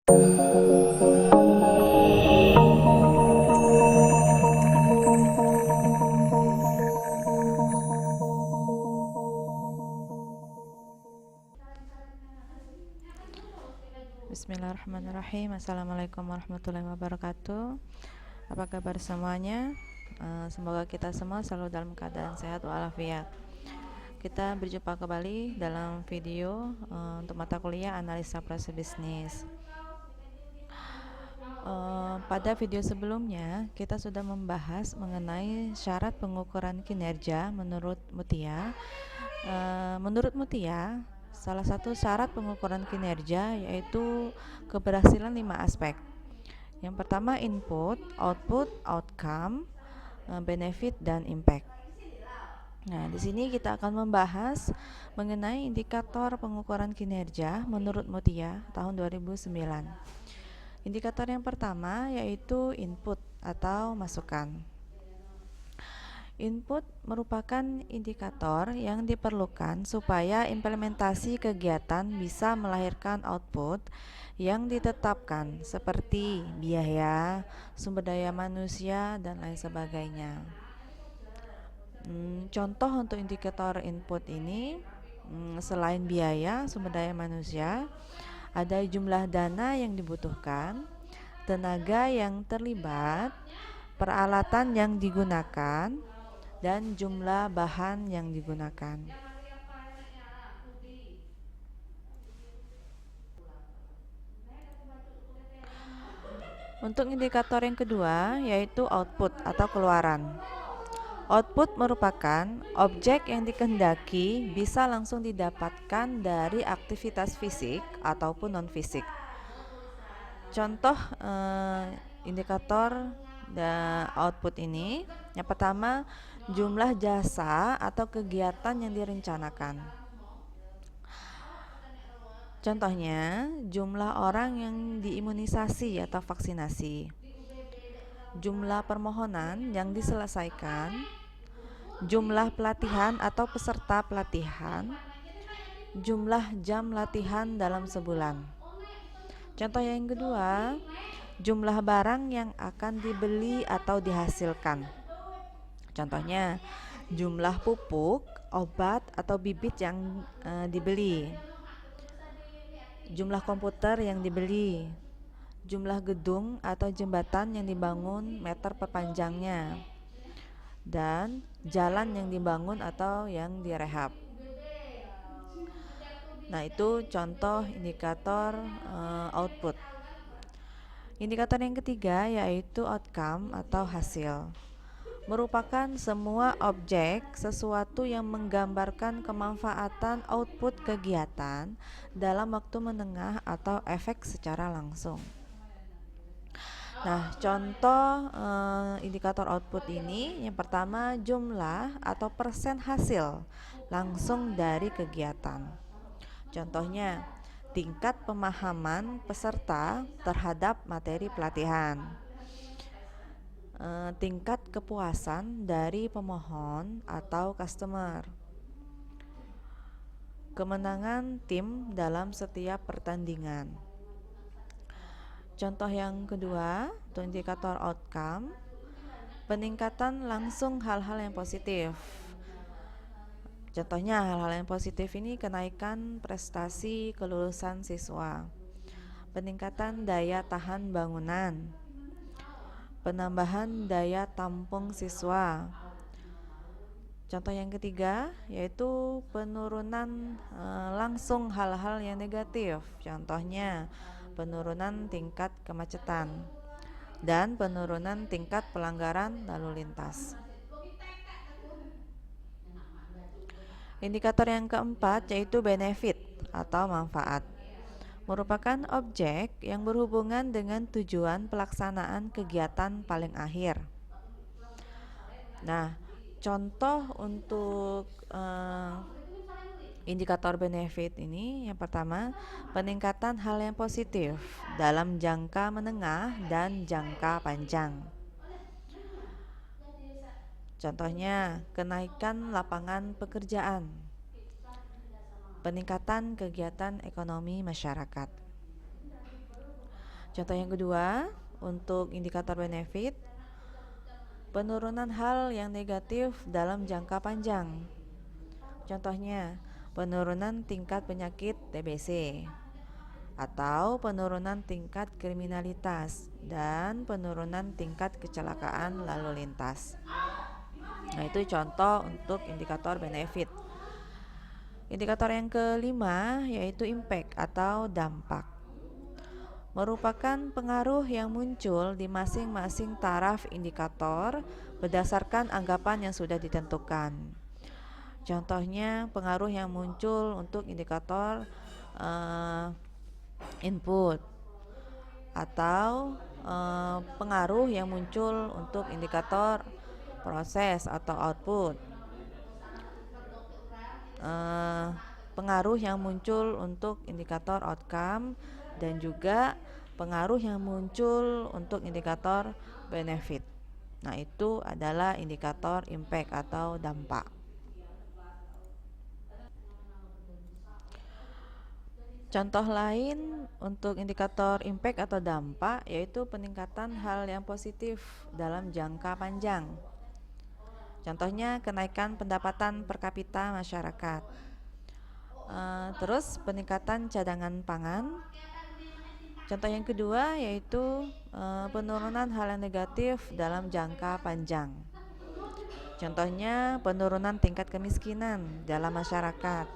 Bismillahirrahmanirrahim. Assalamualaikum warahmatullahi wabarakatuh. Apa kabar semuanya? Semoga kita semua selalu dalam keadaan sehat walafiat. Kita berjumpa kembali dalam video untuk mata kuliah analisa proses bisnis. Pada video sebelumnya kita sudah membahas mengenai syarat pengukuran kinerja menurut Mutia. Menurut Mutia, salah satu syarat pengukuran kinerja yaitu keberhasilan 5 aspek. Yang pertama input, output, outcome, benefit, dan impact. Nah, di sini kita akan membahas mengenai indikator pengukuran kinerja menurut Mutia tahun 2009. Indikator yang pertama yaitu input atau masukan. Input merupakan indikator yang diperlukan supaya implementasi kegiatan bisa melahirkan output yang ditetapkan seperti biaya, sumber daya manusia, dan lain sebagainya. Contoh untuk indikator input ini, selain biaya, sumber daya manusia, ada jumlah dana yang dibutuhkan, tenaga yang terlibat, peralatan yang digunakan, dan jumlah bahan yang digunakan. Untuk indikator yang kedua yaitu output atau keluaran. Output merupakan objek yang dikehendaki bisa langsung didapatkan dari aktivitas fisik ataupun non-fisik. Contoh indikator output ini, yang pertama jumlah jasa atau kegiatan yang direncanakan. Contohnya, jumlah orang yang diimunisasi atau vaksinasi, jumlah permohonan yang diselesaikan, jumlah pelatihan atau peserta pelatihan, jumlah jam latihan dalam sebulan. Contoh yang kedua, jumlah barang yang akan dibeli atau dihasilkan. Contohnya, jumlah pupuk, obat, atau bibit yang dibeli, jumlah komputer yang dibeli, jumlah gedung atau jembatan yang dibangun meter per panjangnya, dan jalan yang dibangun atau yang direhab. Nah, itu contoh indikator output. Indikator yang ketiga yaitu outcome atau hasil. Merupakan semua objek sesuatu yang menggambarkan kemanfaatan output kegiatan dalam waktu menengah atau efek secara langsung. Nah, contoh indikator output ini, yang pertama jumlah atau persen hasil langsung dari kegiatan. Contohnya, tingkat pemahaman peserta terhadap materi pelatihan, tingkat kepuasan dari pemohon atau customer, kemenangan tim dalam setiap pertandingan. Contoh yang kedua, untuk indikator outcome, peningkatan langsung hal-hal yang positif. Contohnya hal-hal yang positif ini kenaikan prestasi kelulusan siswa, peningkatan daya tahan bangunan, penambahan daya tampung siswa. Contoh yang ketiga yaitu penurunan langsung hal-hal yang negatif. Contohnya penurunan tingkat kemacetan dan penurunan tingkat pelanggaran lalu lintas. Indikator yang keempat yaitu benefit atau manfaat. Merupakan objek yang berhubungan dengan tujuan pelaksanaan kegiatan paling akhir. Nah, contoh untuk indikator benefit ini, yang pertama, peningkatan hal yang positif dalam jangka menengah dan jangka panjang. Contohnya, kenaikan lapangan pekerjaan, peningkatan kegiatan ekonomi masyarakat. Contoh yang kedua, untuk indikator benefit, penurunan hal yang negatif dalam jangka panjang. Contohnya, penurunan tingkat penyakit TBC atau penurunan tingkat kriminalitas dan penurunan tingkat kecelakaan lalu lintas. Nah, itu contoh untuk indikator benefit. Indikator yang kelima yaitu impact atau dampak. Merupakan pengaruh yang muncul di masing-masing taraf indikator berdasarkan anggapan yang sudah ditentukan. Contohnya, pengaruh yang muncul untuk indikator input atau pengaruh yang muncul untuk indikator proses atau output, pengaruh yang muncul untuk indikator outcome, dan juga pengaruh yang muncul untuk indikator benefit. Nah, itu adalah indikator impact atau dampak. Contoh lain untuk indikator impact atau dampak yaitu peningkatan hal yang positif dalam jangka panjang. Contohnya kenaikan pendapatan per kapita masyarakat. Terus peningkatan cadangan pangan. Contoh yang kedua yaitu penurunan hal yang negatif dalam jangka panjang. Contohnya penurunan tingkat kemiskinan dalam masyarakat.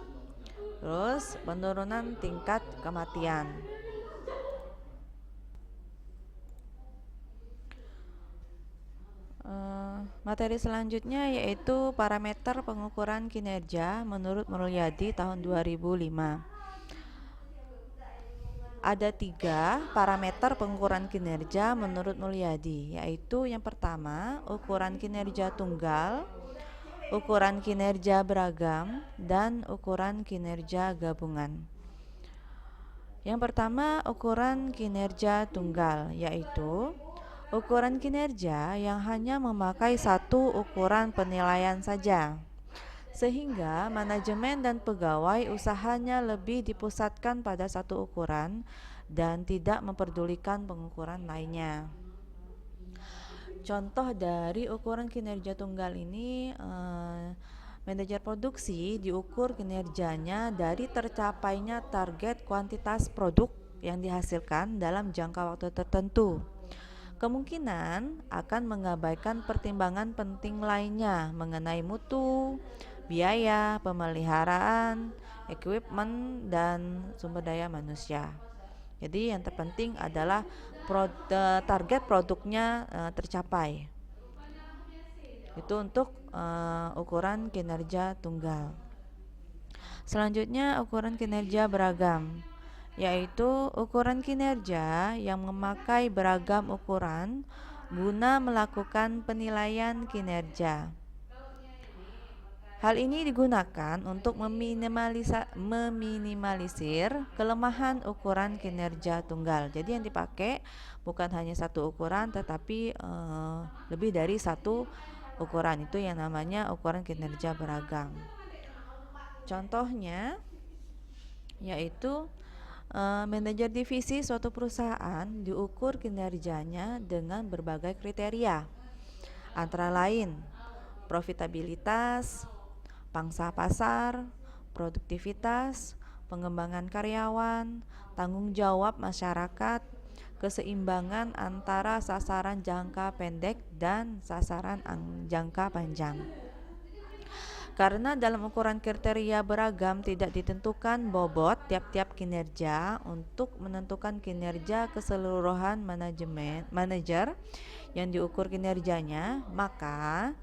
Terus penurunan tingkat kematian. Materi selanjutnya yaitu parameter pengukuran kinerja menurut Mulyadi tahun 2005. Ada 3 parameter pengukuran kinerja menurut Mulyadi, yaitu yang pertama ukuran kinerja tunggal, ukuran kinerja beragam, dan ukuran kinerja gabungan. Yang pertama, ukuran kinerja tunggal, yaitu ukuran kinerja yang hanya memakai satu ukuran penilaian saja, sehingga manajemen dan pegawai usahanya lebih dipusatkan pada satu ukuran dan tidak memperdulikan pengukuran lainnya. Contoh dari ukuran kinerja tunggal ini, manajer produksi diukur kinerjanya dari tercapainya target kuantitas produk yang dihasilkan dalam jangka waktu tertentu. Kemungkinan akan mengabaikan pertimbangan penting lainnya mengenai mutu, biaya, pemeliharaan, equipment, dan sumber daya manusia. Jadi yang terpenting adalah target produknya tercapai. Itu untuk ukuran kinerja tunggal. Selanjutnya ukuran kinerja beragam, yaitu ukuran kinerja yang memakai beragam ukuran guna melakukan penilaian kinerja. Hal ini digunakan untuk meminimalisir kelemahan ukuran kinerja tunggal. Jadi yang dipakai bukan hanya satu ukuran, tetapi lebih dari satu ukuran. Itu yang namanya ukuran kinerja beragam. Contohnya yaitu manajer divisi suatu perusahaan diukur kinerjanya dengan berbagai kriteria, antara lain profitabilitas, pangsa pasar, produktivitas, pengembangan karyawan, tanggung jawab masyarakat, keseimbangan antara sasaran jangka pendek dan sasaran jangka panjang. Karena dalam ukuran kriteria beragam tidak ditentukan bobot tiap-tiap kinerja, untuk menentukan kinerja keseluruhan manajer yang diukur kinerjanya, maka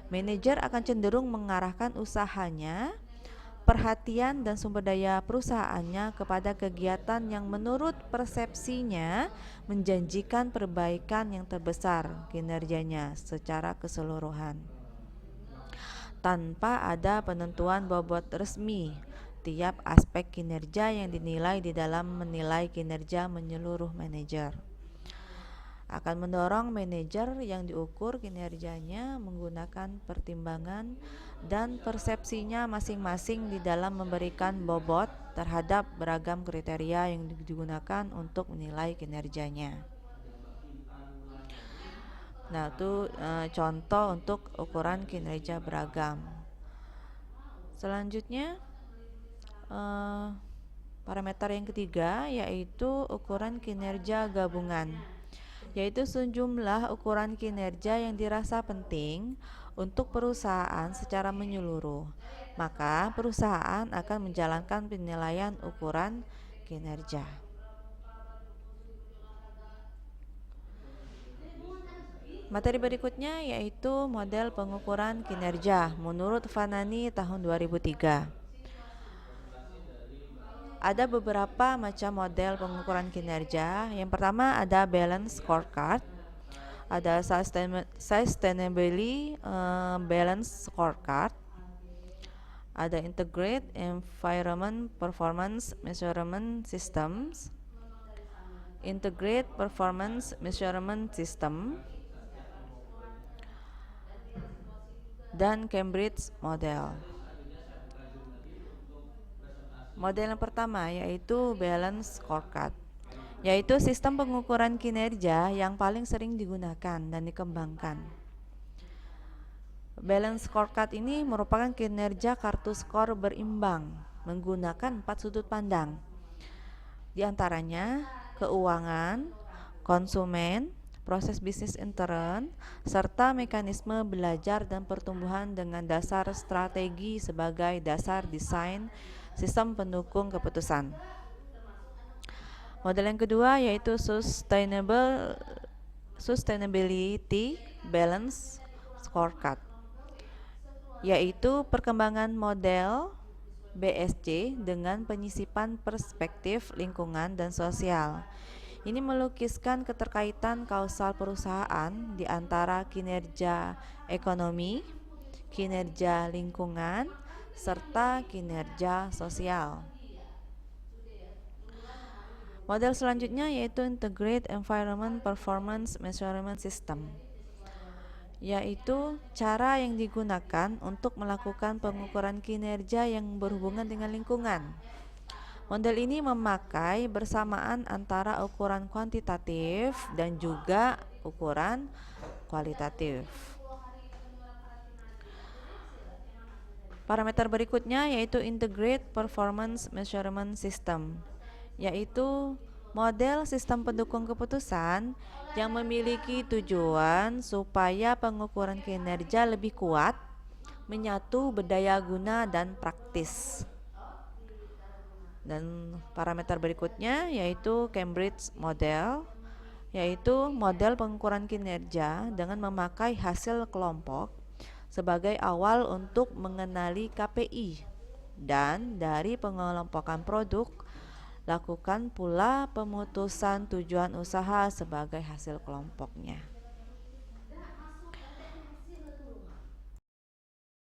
manajer akan cenderung mengarahkan usahanya, perhatian dan sumber daya perusahaannya kepada kegiatan yang menurut persepsinya menjanjikan perbaikan yang terbesar kinerjanya secara keseluruhan, tanpa ada penentuan bobot resmi tiap aspek kinerja yang dinilai di dalam menilai kinerja menyeluruh manajer. Akan mendorong manajer yang diukur kinerjanya menggunakan pertimbangan dan persepsinya masing-masing di dalam memberikan bobot terhadap beragam kriteria yang digunakan untuk menilai kinerjanya. Nah, itu contoh untuk ukuran kinerja beragam. Selanjutnya, parameter yang ketiga yaitu ukuran kinerja gabungan, yaitu sejumlah ukuran kinerja yang dirasa penting untuk perusahaan secara menyeluruh. Maka perusahaan akan menjalankan penilaian ukuran kinerja. Materi berikutnya yaitu model pengukuran kinerja menurut Vanani tahun 2003. Ada beberapa macam model pengukuran kinerja. Yang pertama ada balance scorecard, ada sustainability balance scorecard, ada integrate environment performance measurement systems, integrate performance measurement system, dan Cambridge model. Model yang pertama yaitu balance scorecard, yaitu sistem pengukuran kinerja yang paling sering digunakan dan dikembangkan. Balance scorecard ini merupakan kinerja kartu skor berimbang menggunakan 4 sudut pandang. Di antaranya keuangan, konsumen, proses bisnis intern, serta mekanisme belajar dan pertumbuhan dengan dasar strategi sebagai dasar desain sistem pendukung keputusan. Model yang kedua yaitu sustainability balance scorecard, yaitu perkembangan model BSC dengan penyisipan perspektif lingkungan dan sosial. Ini melukiskan keterkaitan kausal perusahaan di antara kinerja ekonomi, kinerja lingkungan, serta kinerja sosial. Model selanjutnya yaitu Integrated Environment Performance Measurement System, yaitu cara yang digunakan untuk melakukan pengukuran kinerja yang berhubungan dengan lingkungan. Model ini memakai bersamaan antara ukuran kuantitatif dan juga ukuran kualitatif. Parameter berikutnya yaitu Integrated Performance Measurement System, yaitu model sistem pendukung keputusan yang memiliki tujuan supaya pengukuran kinerja lebih kuat, menyatu berdaya guna dan praktis. Dan parameter berikutnya yaitu Cambridge model, yaitu model pengukuran kinerja dengan memakai hasil kelompok sebagai awal untuk mengenali KPI, dan dari pengelompokan produk lakukan pula pemutusan tujuan usaha sebagai hasil kelompoknya.